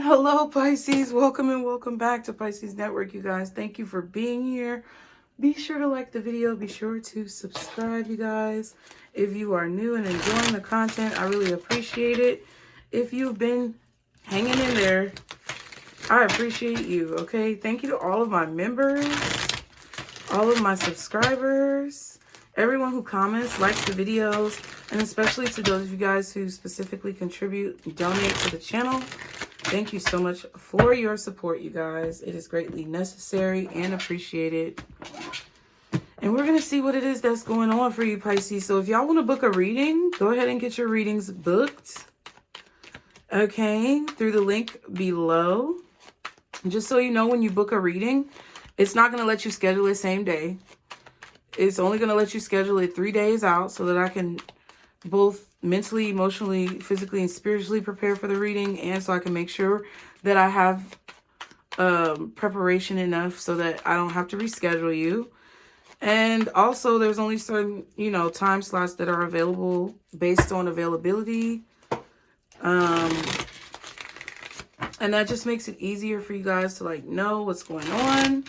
Hello, Pisces. Welcome and welcome back to Pisces Network, you guys. Thank you for being here. Be sure to like the video. Be sure to subscribe, you guys. If you are new and enjoying the content, I really appreciate it. If you've been hanging in there, I appreciate you, okay? Thank you to all of my members, all of my subscribers, everyone who comments, likes the videos, and especially to those of you guys who specifically contribute and donate to the channel. Thank you so much for your support, you guys. It is greatly necessary and appreciated. And we're going to see what it is that's going on for you, Pisces. So if y'all want to book a reading, go ahead and get your readings booked. Okay, through the link below. Just so you know, when you book a reading, it's not going to let you schedule it same day. It's only going to let you schedule it 3 days out so that I can both mentally, emotionally, physically, and spiritually prepare for the reading, and so I can make sure that I have preparation enough so that I don't have to reschedule you. And also there's only certain, time slots that are available based on availability. And that just makes it easier for you guys to know what's going on.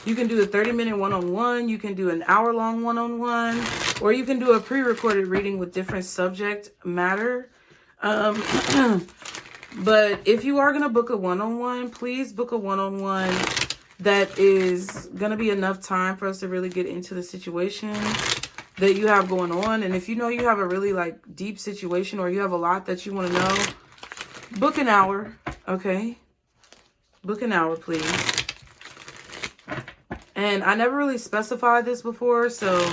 You can do a 30-minute one-on-one. You can do an hour-long one-on-one. Or you can do a pre-recorded reading with different subject matter. But if you are going to book a one-on-one, please book a one-on-one that is going to be enough time for us to really get into the situation that you have going on. And if you know you have a really deep situation or you have a lot that you want to know, book an hour, okay? Book an hour, please. And I never really specified this before, so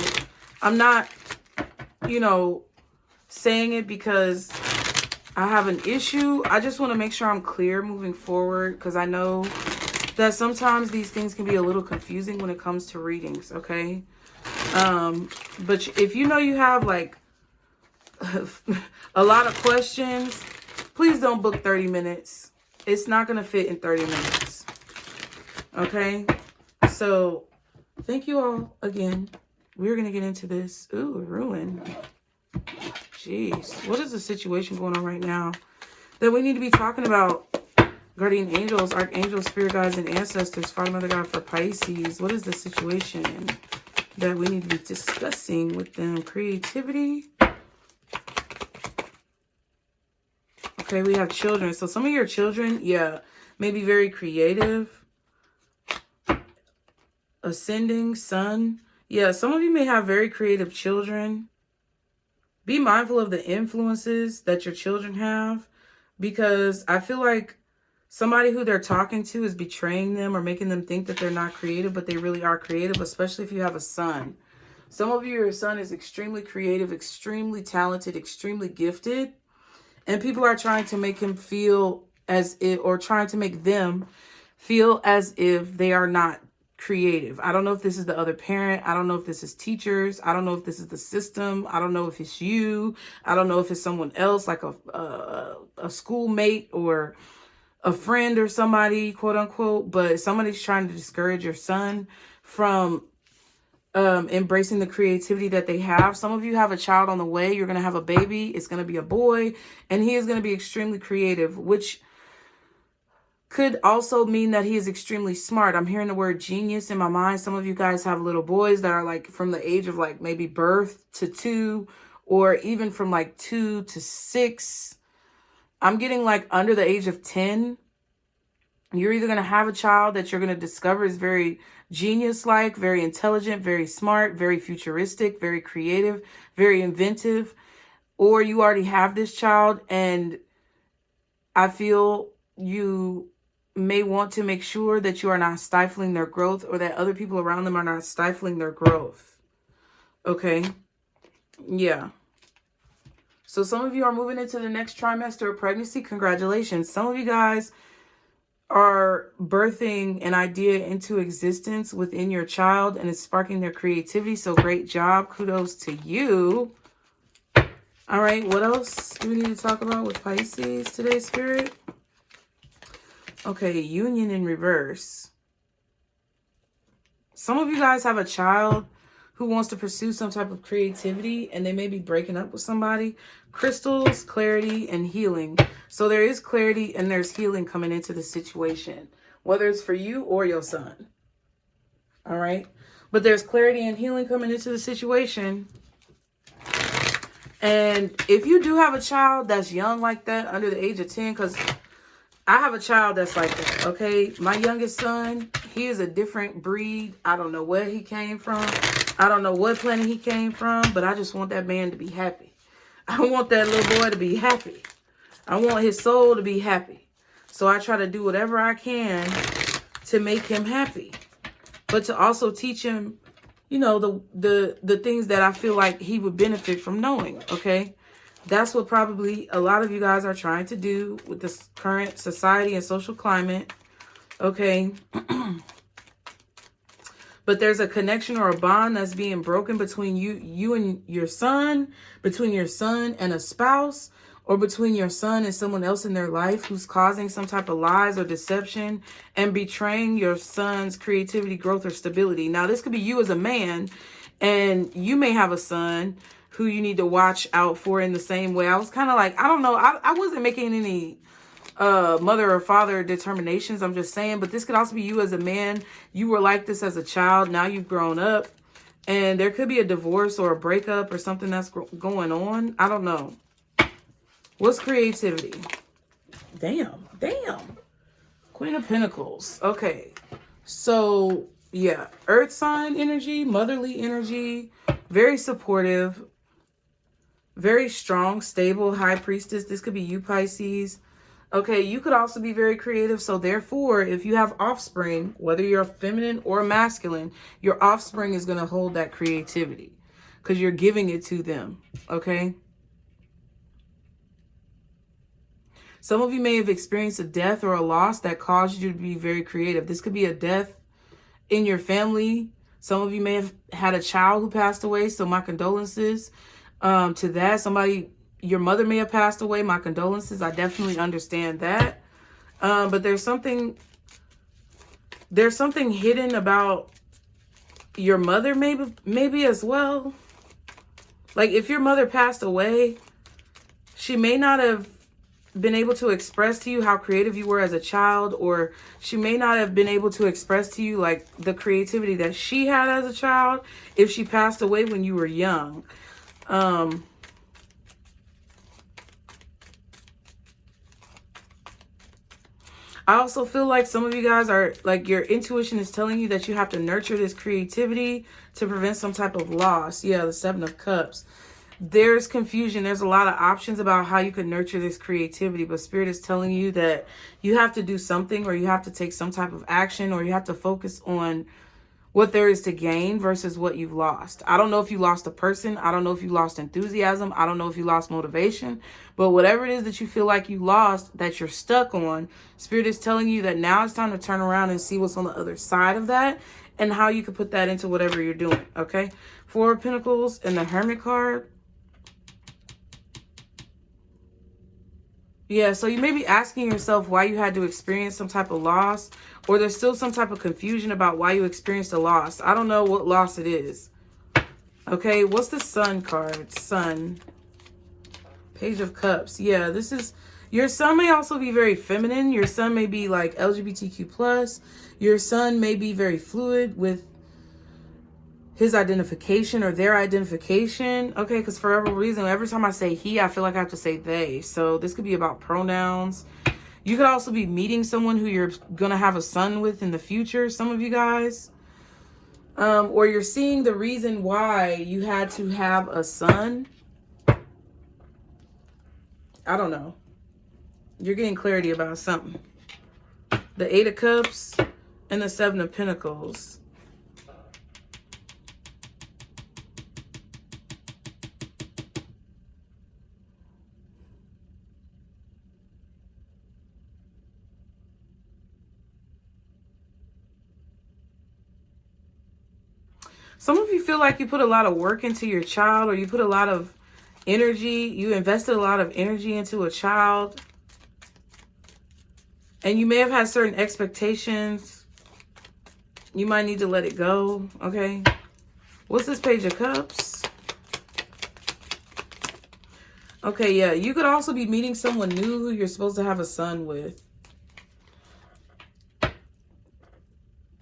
I'm not, saying it because I have an issue. I just want to make sure I'm clear moving forward because I know that sometimes these things can be a little confusing when it comes to readings, okay? But if you know you have a lot of questions, please don't book 30 minutes. It's not going to fit in 30 minutes, okay? So, thank you all again. We're going to get into this. Ooh, ruin. Jeez. What is the situation going on right now that we need to be talking about? Guardian angels, archangels, spirit guides, and ancestors. Father, Mother, God for Pisces. What is the situation that we need to be discussing with them? Creativity. Okay, we have children. So some of your children, may be very creative. Ascending sun. Some of you may have very creative children. Be mindful of the influences that your children have, because I feel like somebody who they're talking to is betraying them or making them think that they're not creative, but they really are creative, especially if you have a son. Some of you, your son is extremely creative, extremely talented, extremely gifted, and people are trying to make him feel as if, or trying to make them feel as if they are not creative. I don't know if this is the other parent. I don't know if this is teachers. I don't know if this is the system. I don't know if it's you. I don't know if it's someone else, like a schoolmate or a friend or somebody, quote unquote. But somebody's trying to discourage your son from embracing the creativity that they have. Some of you have a child on the way. You're going to have a baby. It's going to be a boy, and he is going to be extremely creative, which could also mean that he is extremely smart. I'm hearing the word genius in my mind. Some of you guys have little boys that are from the age of maybe birth to 2, or even from 2 to 6. I'm getting under the age of 10. You're either going to have a child that you're going to discover is very genius-like, very intelligent, very smart, very futuristic, very creative, very inventive, or you already have this child, and I feel you may want to make sure that you are not stifling their growth, or that other people around them are not stifling their growth. Okay? So some of you are moving into the next trimester of pregnancy. Congratulations. Some of you guys are birthing an idea into existence within your child, and it's sparking their creativity. So great job. Kudos to you. All right. What else do we need to talk about with Pisces today, Spirit? Okay, union in reverse. Some of you guys have a child who wants to pursue some type of creativity, and they may be breaking up with somebody. Crystals, clarity, and healing. So there is clarity and there's healing coming into the situation, whether it's for you or your son. All right. But there's clarity and healing coming into the situation. And if you do have a child that's young like that, under the age of 10, because I have a child that's like that, okay? My youngest son, he is a different breed. I don't know where he came from. I don't know what planet he came from, but I just want that man to be happy. I want that little boy to be happy. I want his soul to be happy. So I try to do whatever I can to make him happy. But to also teach him, you know, the things that I feel like he would benefit from knowing, okay? That's what probably a lot of you guys are trying to do with this current society and social climate, okay? But there's a connection or a bond that's being broken between you and your son, between your son and a spouse, or between your son and someone else in their life who's causing some type of lies or deception and betraying your son's creativity, growth, or stability. Now, this could be you as a man, and you may have a son who you need to watch out for in the same way. I was kind of like, I don't know. I wasn't making any mother or father determinations. I'm just saying, but this could also be you as a man. You were like this as a child. Now you've grown up, and there could be a divorce or a breakup or something that's going on. I don't know. What's creativity? Damn. Queen of Pentacles. Okay. So, yeah. Earth sign energy, motherly energy, very supportive, very strong, stable, high priestess. This could be you, Pisces. Okay, you could also be very creative. So therefore, if you have offspring, whether you're feminine or masculine, your offspring is going to hold that creativity because you're giving it to them. Okay. Some of you may have experienced a death or a loss that caused you to be very creative. This could be a death in your family. Some of you may have had a child who passed away. So my condolences to that. Your mother may have passed away. My condolences. I definitely understand that. But there's something hidden about your mother maybe as well. Like if your mother passed away, she may not have been able to express to you how creative you were as a child, or she may not have been able to express to you like the creativity that she had as a child if she passed away when you were young. I also feel like some of you guys are like, your intuition is telling you that you have to nurture this creativity to prevent some type of loss. Yeah, the 7 of Cups. There's confusion. There's a lot of options about how you can nurture this creativity, but Spirit is telling you that you have to do something, or you have to take some type of action, or you have to focus on what there is to gain versus what you've lost. I don't know if you lost a person. I don't know if you lost enthusiasm. I don't know if you lost motivation, but whatever it is that you feel like you lost, that you're stuck on, Spirit is telling you that now it's time to turn around and see what's on the other side of that and how you can put that into whatever you're doing. Okay. 4 of Pentacles and the Hermit card. Yeah, so you may be asking yourself why you had to experience some type of loss, or there's still some type of confusion about why you experienced a loss. I don't know what loss it is. Okay, what's the Sun card? Sun. Page of Cups. Yeah, this is... Your son may also be very feminine. Your son may be like LGBTQ+. Your son may be very fluid with his identification or their identification. Okay, because for whatever reason, every time I say he, I feel like I have to say they. So this could be about pronouns. You could also be meeting someone who you're going to have a son with in the future, some of you guys. Or you're seeing the reason why you had to have a son. I don't know. You're getting clarity about something. The 8 of Cups and the 7 of Pentacles. Some of you feel like you put a lot of work into your child, or you put a lot of energy. You invested a lot of energy into a child. And you may have had certain expectations. You might need to let it go, okay? What's this Page of Cups? Okay, yeah. You could also be meeting someone new who you're supposed to have a son with.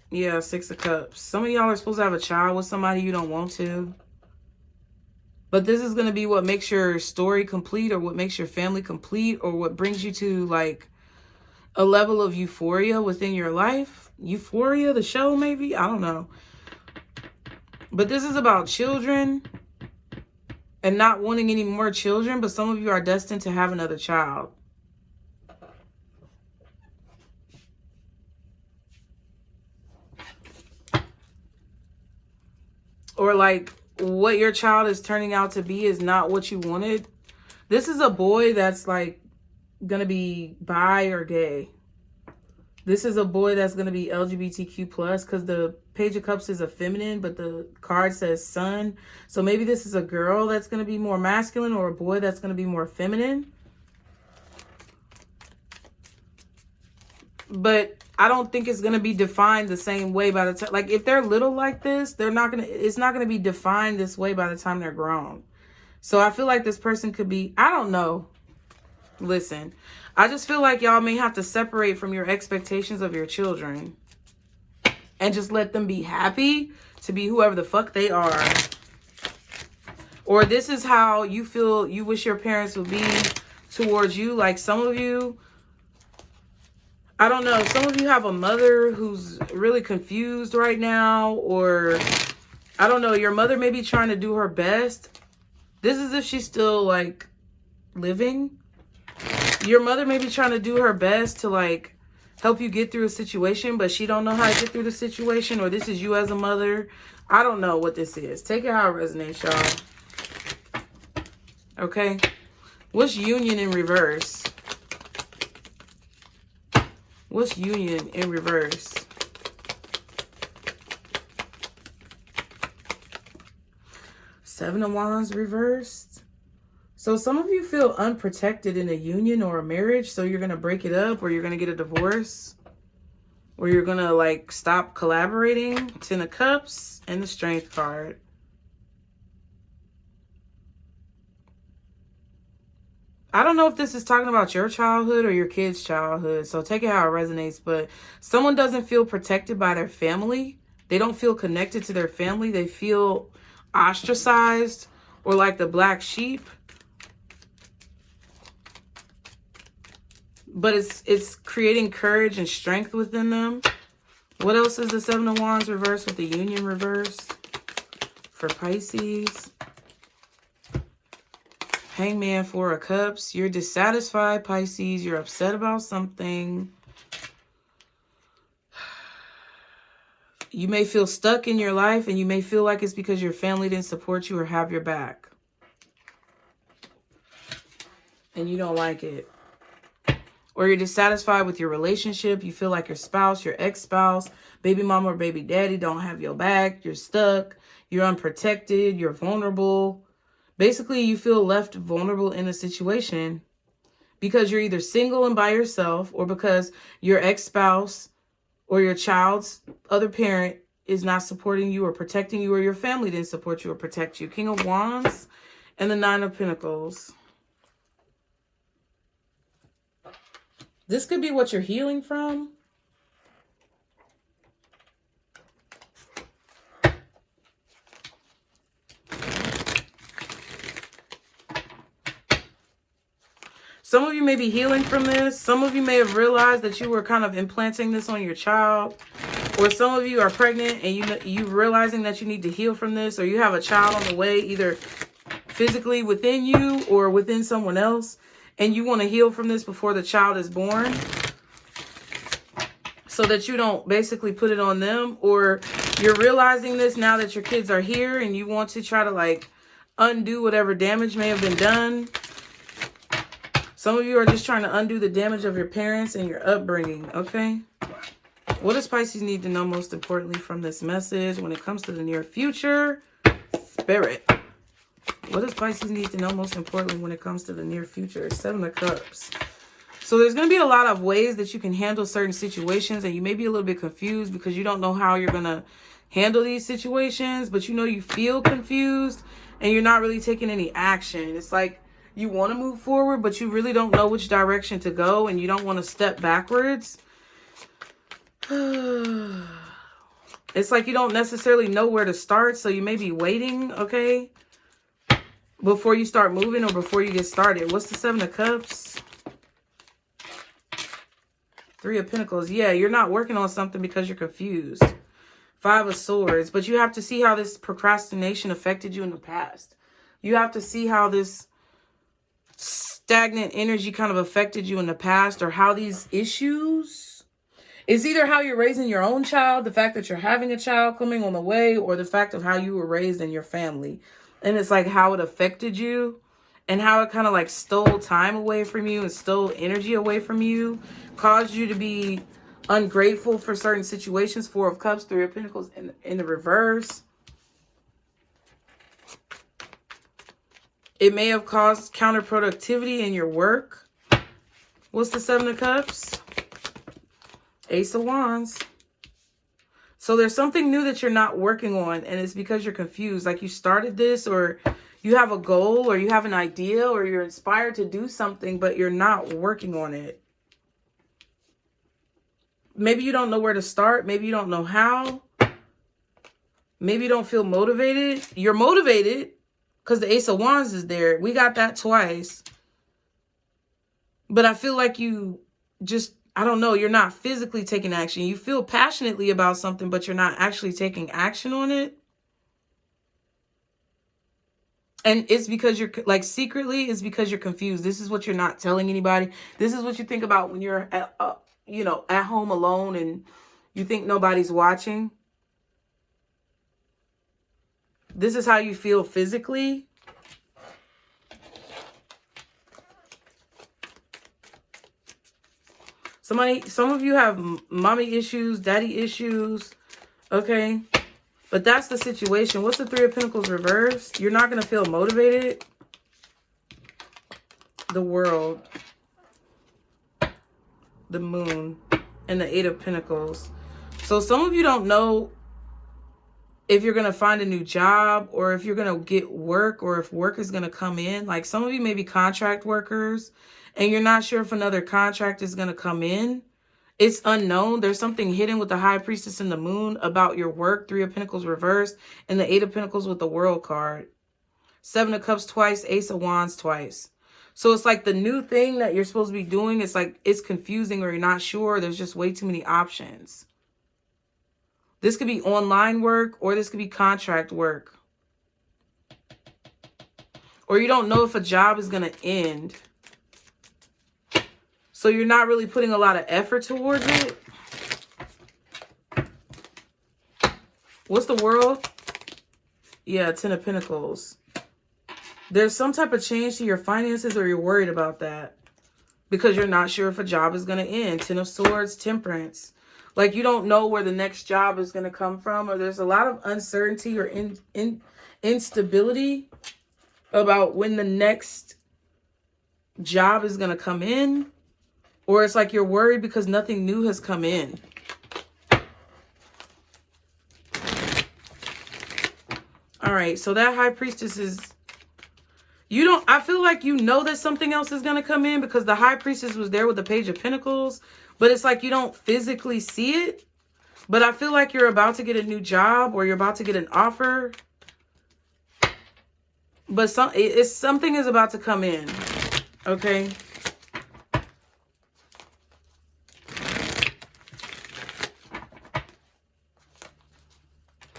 Yeah, Six of Cups. Some of y'all are supposed to have a child with somebody you don't want to. But this is going to be what makes your story complete, or what makes your family complete, or what brings you to like a level of euphoria within your life. Euphoria, the show, maybe? I don't know. But this is about children and not wanting any more children. But some of you are destined to have another child. Or like what your child is turning out to be is not what you wanted. This is a boy that's like gonna be bi or gay. This is a boy that's gonna be LGBTQ plus, because the Page of Cups is a feminine, but the card says son. So maybe this is a girl that's gonna be more masculine, or a boy that's gonna be more feminine. But I don't think it's going to be defined the same way by the time, like if they're little like this, it's not going to be defined this way by the time they're grown. So I feel like this person could be, I don't know. Listen, I just feel like y'all may have to separate from your expectations of your children and just let them be happy to be whoever the fuck they are. Or this is how you feel you wish your parents would be towards you. Like some of you, I don't know, some of you have a mother who's really confused right now, or I don't know, your mother may be trying to do her best. This is if she's still like living. Your mother may be trying to do her best to like help you get through a situation, but she don't know how to get through the situation, or this is you as a mother. I don't know what this is. Take it how it resonates, y'all. Okay. What's union in reverse? What's union in reverse? Seven of Wands reversed. So some of you feel unprotected in a union or a marriage. So you're going to break it up, or you're going to get a divorce, or you're going to like stop collaborating. Ten of Cups and the Strength card. I don't know if this is talking about your childhood or your kid's childhood, so take it how it resonates, but someone doesn't feel protected by their family. They don't feel connected to their family. They feel ostracized, or like the black sheep. But it's creating courage and strength within them. What else is the Seven of Wands reversed with the Union reversed for Pisces? Hangman, Four of Cups. You're dissatisfied, Pisces. You're upset about something. You may feel stuck in your life, and you may feel like it's because your family didn't support you or have your back. And you don't like it. Or you're dissatisfied with your relationship. You feel like your spouse, your ex-spouse, baby mama or baby daddy don't have your back. You're stuck. You're unprotected. You're vulnerable. Basically, you feel left vulnerable in a situation because you're either single and by yourself, or because your ex-spouse or your child's other parent is not supporting you or protecting you, or your family didn't support you or protect you. King of Wands and the Nine of Pentacles. This could be what you're healing from. Some of you may be healing from this. Some of you may have realized that you were kind of implanting this on your child. Or some of you are pregnant and you realizing that you need to heal from this. Or you have a child on the way, either physically within you or within someone else. And you want to heal from this before the child is born, so that you don't basically put it on them. Or you're realizing this now that your kids are here, and you want to try to like undo whatever damage may have been done. Some of you are just trying to undo the damage of your parents and your upbringing, okay? What does Pisces need to know most importantly from this message when it comes to the near future? Spirit. What does Pisces need to know most importantly when it comes to the near future? Seven of Cups. So there's going to be a lot of ways that you can handle certain situations, and you may be a little bit confused because you don't know how you're going to handle these situations, but you know you feel confused and you're not really taking any action. It's like you want to move forward, but you really don't know which direction to go, and you don't want to step backwards. It's like you don't necessarily know where to start, so you may be waiting, okay, before you start moving or before you get started. What's the Seven of Cups? Three of Pentacles. Yeah, you're not working on something because you're confused. Five of Swords. But you have to see how this procrastination affected you in the past. You have to see how this stagnant energy kind of affected you in the past, or how these issues... It's either how you're raising your own child, the fact that you're having a child coming on the way, or the fact of how you were raised in your family. And it's like how it affected you and how it kind of like stole time away from you and stole energy away from you, caused you to be ungrateful for certain situations. Four of Cups, Three of Pentacles in the reverse. It may have caused counterproductivity in your work. What's the Seven of Cups? Ace of Wands. So there's something new that you're not working on, and it's because you're confused. Like you started this, or you have a goal, or you have an idea, or you're inspired to do something, but you're not working on it. Maybe you don't know where to start. Maybe you don't know how. Maybe you don't feel motivated. You're motivated because the Ace of Wands is there. We got that twice. But I feel like you just... I don't know, you're not physically taking action. You feel passionately about something, but you're not actually taking action on it. And it's because you're, like, secretly, it's because you're confused. This is what you're not telling anybody. This is what you think about when you're, at home alone and you think nobody's watching. This is how you feel physically. Some of you have mommy issues, daddy issues, okay? But that's the situation. What's the Three of Pentacles reversed? You're not going to feel motivated. The World, the Moon, and the Eight of Pentacles. So some of you don't know if you're going to find a new job, or if you're going to get work, or if work is going to come in. Like some of you may be contract workers, and you're not sure if another contract is going to come in. It's unknown. There's something hidden with the High Priestess and the Moon about your work. Three of Pentacles reversed, and the Eight of Pentacles with the World card. Seven of Cups twice, Ace of Wands twice. So it's like the new thing that you're supposed to be doing, it's like it's confusing, or you're not sure. There's just way too many options. This could be online work, or this could be contract work. Or you don't know if a job is going to end. So you're not really putting a lot of effort towards it. What's the World? Yeah, Ten of Pentacles. There's some type of change to your finances, or you're worried about that because you're not sure if a job is going to end. Ten of Swords, Temperance. Like you don't know where the next job is going to come from, or there's a lot of uncertainty or instability about when the next job is going to come in. Or it's like you're worried because nothing new has come in. All right, so that High Priestess is... I feel like you know that something else is going to come in because the High Priestess was there with the Page of Pentacles. But it's like you don't physically see it. But I feel like you're about to get a new job, or you're about to get an offer. But something is about to come in. Okay?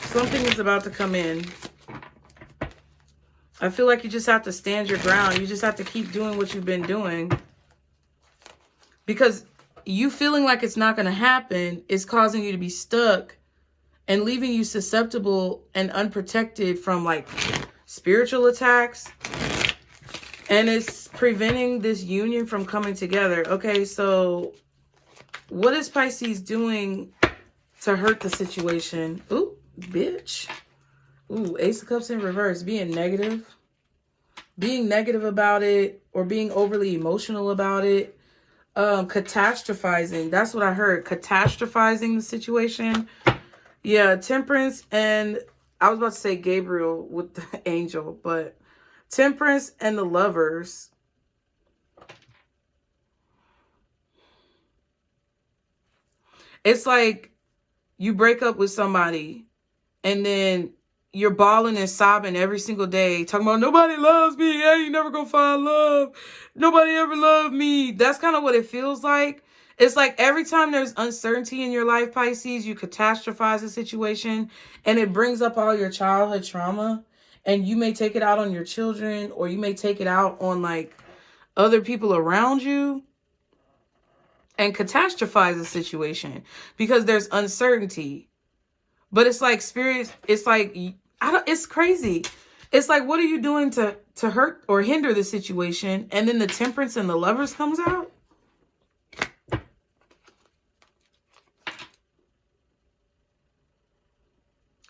Something is about to come in. I feel like you just have to stand your ground. You just have to keep doing what you've been doing. Because you feeling like it's not going to happen is causing you to be stuck and leaving you susceptible and unprotected from like spiritual attacks. And it's preventing this union from coming together. Okay, so what is Pisces doing to hurt the situation? Ooh. Bitch. Ooh, Ace of Cups in reverse. Being negative about it, or being overly emotional about it. Catastrophizing. That's what I heard. Catastrophizing the situation. Yeah, Temperance and I was about to say Gabriel with the angel, but Temperance and the Lovers. It's like you break up with somebody and then you're bawling and sobbing every single day, talking about nobody loves me. I ain't never gonna find love. Nobody ever loved me. That's kind of what it feels like. It's like every time there's uncertainty in your life, Pisces, you catastrophize a situation and it brings up all your childhood trauma. And you may take it out on your children, or you may take it out on like other people around you and catastrophize the situation because there's uncertainty. But it's like spirit, it's like, it's crazy. It's like, what are you doing to hurt or hinder the situation? And then the Temperance and the Lovers comes out.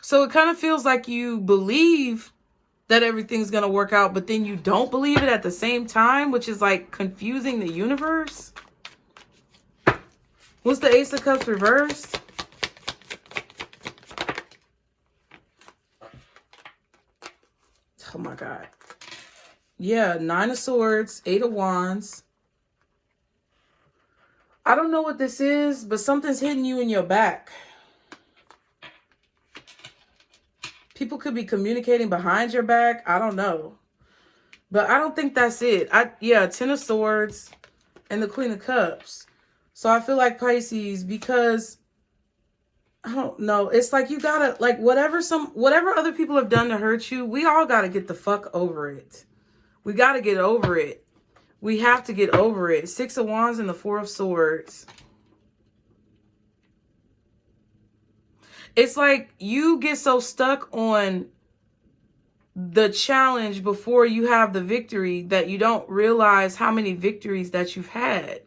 So it kind of feels like you believe that everything's going to work out, but then you don't believe it at the same time, which is like confusing the universe. What's the Ace of Cups reversed? Oh my God. Yeah, Nine of Swords, Eight of Wands. I don't know what this is, but something's hitting you in your back. People could be communicating behind your back. I don't know. But I don't think that's it. Yeah, Ten of Swords and the Queen of Cups. So I feel like Pisces, because I don't know. It's like you gotta, like, whatever other people have done to hurt you, we all gotta get the fuck over it. We gotta get over it. We have to get over it. Six of Wands and the Four of Swords. It's like you get so stuck on the challenge before you have the victory that you don't realize how many victories that you've had.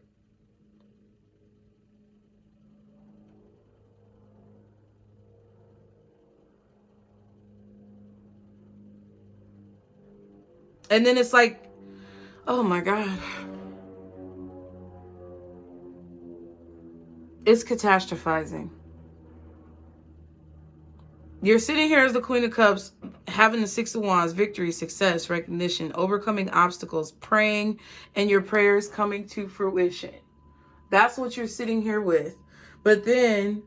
And then it's like, oh my God. It's catastrophizing. You're sitting here as the Queen of Cups, having the Six of Wands, victory, success, recognition, overcoming obstacles, praying, and your prayers coming to fruition. That's what you're sitting here with. But then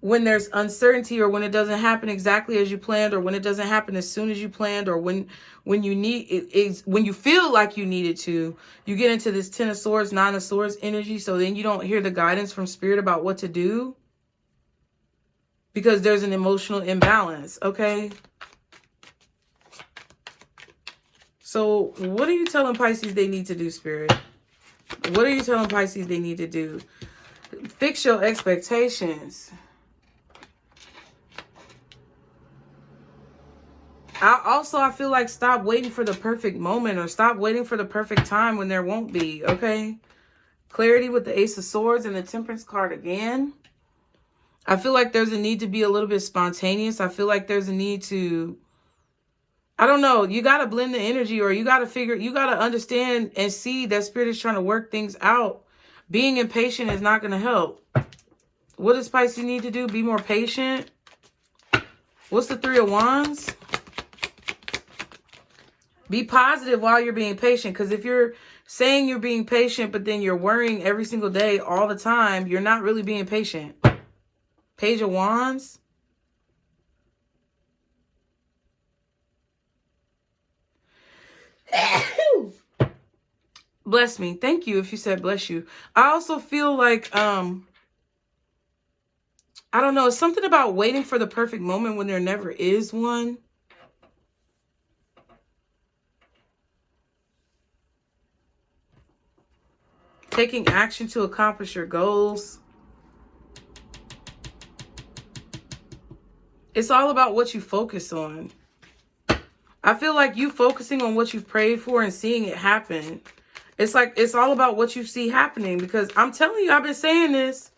when there's uncertainty, or when it doesn't happen exactly as you planned, or when it doesn't happen as soon as you planned, or when you need it, when you feel like you need it to, you get into this Ten of Swords, Nine of Swords energy. So then you don't hear the guidance from Spirit about what to do because there's an emotional imbalance. Okay. So what are you telling Pisces they need to do, Spirit? What are you telling Pisces they need to do? Fix your expectations. I feel like stop waiting for the perfect moment, or stop waiting for the perfect time when there won't be, okay? Clarity with the Ace of Swords and the Temperance card again. I feel like there's a need to be a little bit spontaneous. I feel like there's a need to, I don't know, you got to blend the energy, or you got to understand and see that Spirit is trying to work things out. Being impatient is not going to help. What does Pisces need to do? Be more patient. What's the Three of Wands? Be positive while you're being patient. Because if you're saying you're being patient, but then you're worrying every single day, all the time, you're not really being patient. Page of Wands. Bless me. Thank you if you said bless you. I also feel like, I don't know, it's something about waiting for the perfect moment when there never is one. Taking action to accomplish your goals. It's all about what you focus on. I feel like you focusing on what you've prayed for and seeing it happen. It's like, it's all about what you see happening, because I'm telling you, I've been saying this.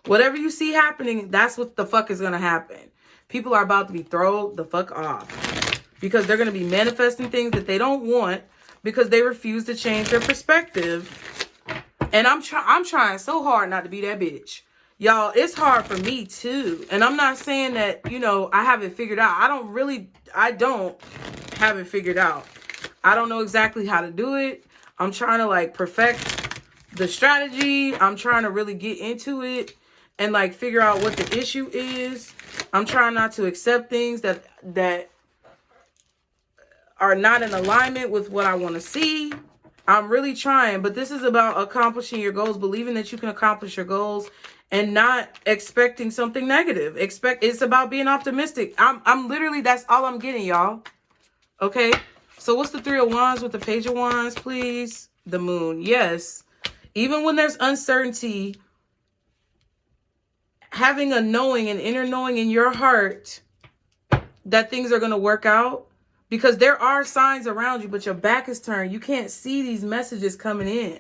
Whatever you see happening, that's what the fuck is going to happen. People are about to be thrown the fuck off because they're going to be manifesting things that they don't want because they refuse to change their perspective. And I'm trying so hard not to be that bitch. Y'all, it's hard for me too. And I'm not saying that, you know, I have it figured out. I don't have it figured out. I don't know exactly how to do it. I'm trying to like perfect the strategy. I'm trying to really get into it and like figure out what the issue is. I'm trying not to accept things that are not in alignment with what I want to see. I'm really trying, but this is about accomplishing your goals, believing that you can accomplish your goals and not expecting something negative. It's about being optimistic. I'm literally, that's all I'm getting, y'all. Okay. So what's the Three of Wands with the Page of Wands, please? The Moon. Yes. Even when there's uncertainty, having a knowing, an inner knowing in your heart that things are going to work out, because there are signs around you, but your back is turned. You can't see these messages coming in.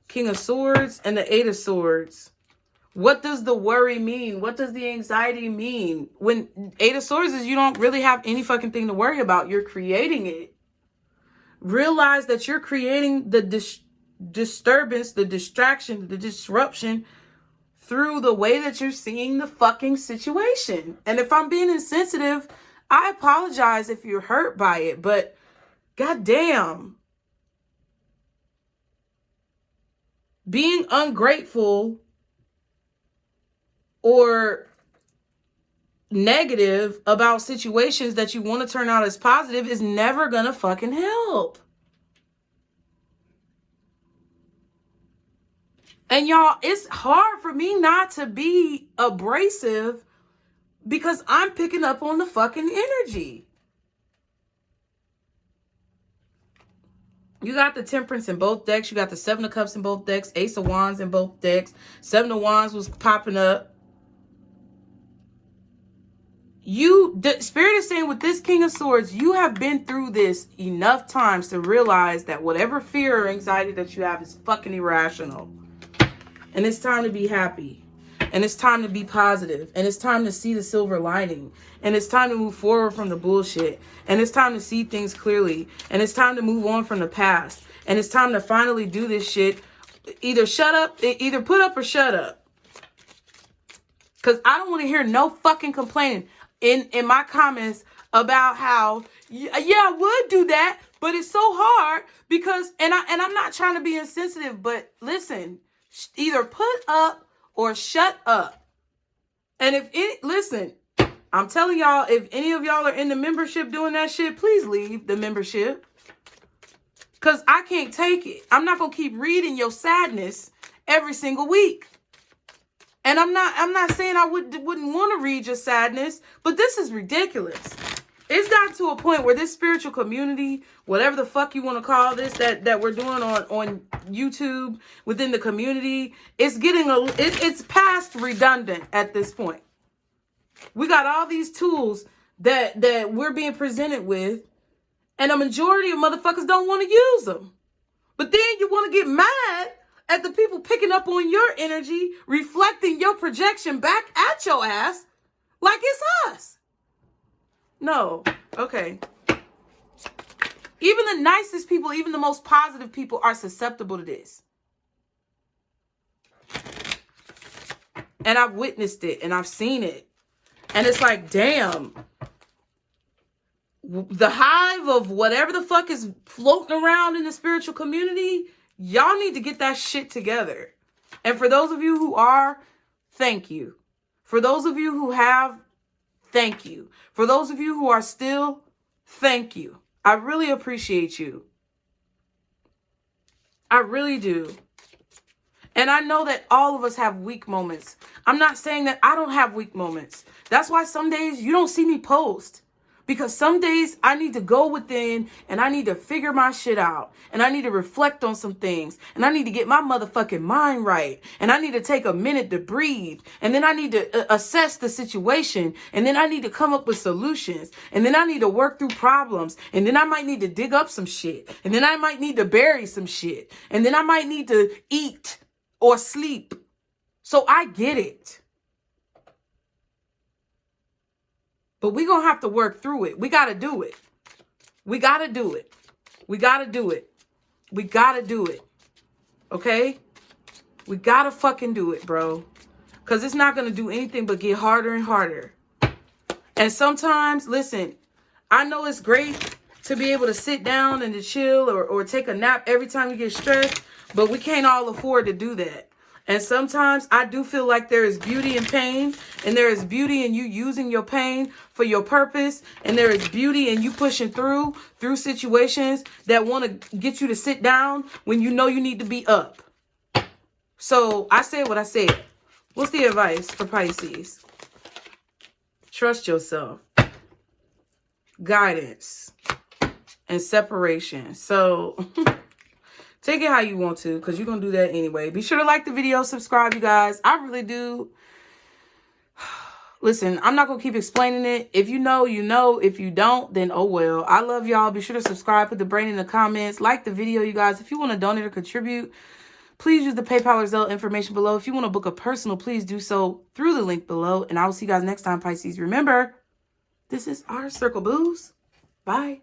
King of Swords and the Eight of Swords. What does the worry mean? What does the anxiety mean? When Eight of Swords is you don't really have any fucking thing to worry about. You're creating it. Realize that you're creating the disturbance, the distraction, the disruption through the way that you're seeing the fucking situation. And if I'm being insensitive, I apologize if you're hurt by it, but goddamn. Being ungrateful or negative about situations that you want to turn out as positive is never gonna fucking help. And y'all, it's hard for me not to be abrasive because I'm picking up on the fucking energy. You got the Temperance in both decks. You got the Seven of Cups in both decks. Ace of Wands in both decks. Seven of Wands was popping up. The Spirit is saying with this King of Swords, you have been through this enough times to realize that whatever fear or anxiety that you have is fucking irrational. And it's time to be happy. And it's time to be positive. And it's time to see the silver lining. And it's time to move forward from the bullshit. And it's time to see things clearly. And it's time to move on from the past. And it's time to finally do this shit. Either put up or shut up. Because I don't want to hear no fucking complaining in my comments about how, yeah, I would do that, but it's so hard because, and I'm not trying to be insensitive, but listen, either put up or shut up. And listen, I'm telling y'all, if any of y'all are in the membership doing that shit, please leave the membership. Because I can't take it. I'm not going to keep reading your sadness every single week. And I'm not saying I wouldn't want to read your sadness, but this is ridiculous. It's gotten to a point where this spiritual community, whatever the fuck you want to call this, that we're doing on YouTube within the community, it's getting it's past redundant at this point. We got all these tools that we're being presented with, and a majority of motherfuckers don't want to use them. But then you want to get mad at the people picking up on your energy, reflecting your projection back at your ass like it's us. No. Okay. Even the nicest people, even the most positive people are susceptible to this. And I've witnessed it and I've seen it. And it's like, damn. The hive of whatever the fuck is floating around in the spiritual community, y'all need to get that shit together. And for those of you who are, thank you. For those of you who have, thank you. For those of you who are still, thank you. I really appreciate you. I really do. And I know that all of us have weak moments. I'm not saying that I don't have weak moments. That's why some days you don't see me post. Because some days I need to go within and I need to figure my shit out. And I need to reflect on some things. And I need to get my motherfucking mind right. And I need to take a minute to breathe. And then I need to assess the situation. And then I need to come up with solutions. And then I need to work through problems. And then I might need to dig up some shit. And then I might need to bury some shit. And then I might need to eat or sleep. So I get it. But we're going to have to work through it. We got to do it. We got to do it. We got to do it. We got to do it. Okay? We gotta fucking do it, bro. Because it's not going to do anything but get harder and harder. And sometimes, listen, I know it's great to be able to sit down and to chill or take a nap every time you get stressed, but we can't all afford to do that. And sometimes I do feel like there is beauty in pain, and there is beauty in you using your pain for your purpose, and there is beauty in you pushing through situations that want to get you to sit down when you know you need to be up. So I said what I said. What's the advice for Pisces? Trust yourself. Guidance. And separation. So take it how you want to, because you're going to do that anyway. Be sure to like the video, subscribe, you guys. I really do. Listen, I'm not going to keep explaining it. If you know, you know. If you don't, then oh well. I love y'all. Be sure to subscribe, put the brain in the comments. Like the video, you guys. If you want to donate or contribute, please use the PayPal or Zelle information below. If you want to book a personal, please do so through the link below. And I will see you guys next time, Pisces. Remember, this is our circle, booze. Bye.